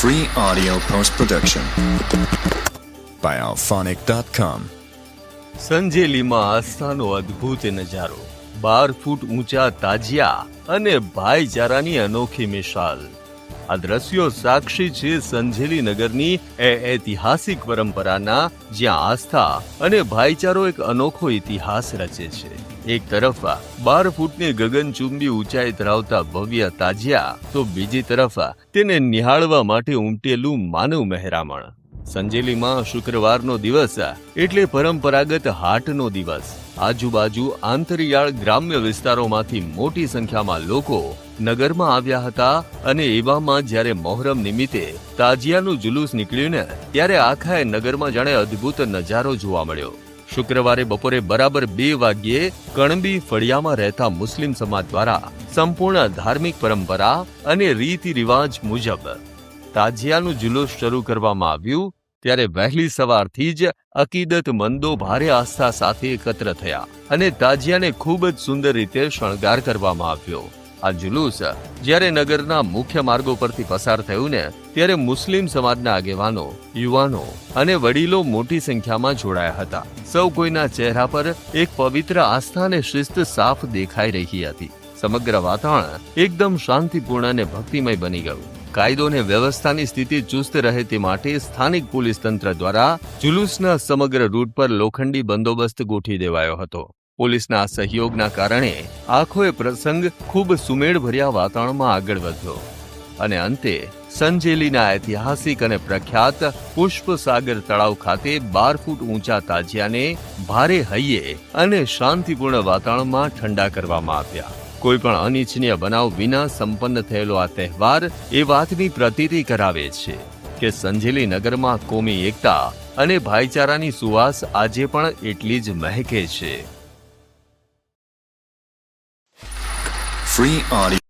Free audio post-production by alphonic.com. સંજેલીમાં આસ્થાનો અદ્ભુત નજારો, 12 ફૂટ ઊંચા તાજિયા અને ભાઈચારાની અનોખી મિસાલ. આ દ્રશ્યો સાક્ષી છે સંજેલી નગરની એ ઐતિહાસિક પરંપરાના, જ્યાં આસ્થા અને ભાઈચારો એક અનોખો ઇતિહાસ રચે છે. એક તરફ 12 ફૂટની ગગનચુંબી ઊંચાઈ ધરાવતા ભવ્ય તાજિયા, તો બીજી તરફ તેને નિહાળવા માટે ઉમટેલું માનવ મહેરામણ. સંજેલીમાં શુક્રવારનો દિવસ એટલે પરંપરાગત હાટનો દિવસ. આજુબાજુ આંતરિયાળ ગ્રામ્ય વિસ્તારોમાંથી મોટી સંખ્યામાં લોકો નગરમાં આવ્યા હતા અને એવામાં જ્યારે મોહરમ નિમિત્તે તાજિયાનું જુલુસ નીકળ્યું ને, ત્યારે આખા નગરમાં જાણે અદ્ભુત નજારો જોવા મળ્યો. શુક્રવારે બપોરે બરાબર 2 વાગ્યે કણબી ફળિયામાં રહેતા મુસ્લિમ સમાજ દ્વારા સંપૂર્ણ ધાર્મિક પરંપરા અને રીતિ રિવાજ મુજબ તાજિયાનું જુલુસ શરૂ કરવામાં આવ્યું. ત્યારે વહેલી સવારથી જ અકીદતમંદો ભારે આસ્થા સાથે એકત્ર થયા અને તાજિયાને ખૂબ જ સુંદર રીતે શણગાર કરવામાં આવ્યો. આ જુલુસ જ્યારે નગરના મુખ્ય માર્ગો પરથી પસાર થયું ને, ત્યારે મુસ્લિમ સમાજના આગેવાનો, યુવાનો અને વડીલો મોટી સંખ્યામાં જોડાયા હતા. સૌ કોઈના ચહેરા પર એક પવિત્ર આસ્થા અને શિસ્ત સાફ દેખાઈ રહી હતી. સમગ્ર વાતાવરણ એકદમ શાંતિપૂર્ણ અને ભક્તિમય બની ગયું. કાયદો અને વ્યવસ્થાની સ્થિતિ ચુસ્ત રહે તે માટે સ્થાનિક પોલીસ તંત્ર દ્વારા જુલુસના સમગ્ર રૂટ પર લોખંડી બંદોબસ્ત ગોઠવી દેવાયો હતો. પોલીસના સહયોગના કારણે આખો એ પ્રસંગ ખૂબ સુમેળભર્યા વાતાવરણમાં આગળ વધ્યો અને અંતે સંજેલીના ઐતિહાસિક અને પ્રખ્યાત પુષ્પસાગર તળાવ ખાતે 12 ફૂટ ઊંચા તાજિયાને ભારે હૈયે અને શાંતિપૂર્ણ વાતાવરણમાં ઠંડા કરવામાં આવ્યા. કોઈ પણ અનિચ્છનીય બનાવ વિના સંપન્ન થયેલો આ તહેવાર એ વાતની પ્રતીતિ કરાવે છે કે સંજેલી નગરમાં કોમી એકતા અને ભાઈચારાની સુવાસ આજે પણ એટલી જ મહેકે છે. Free audio.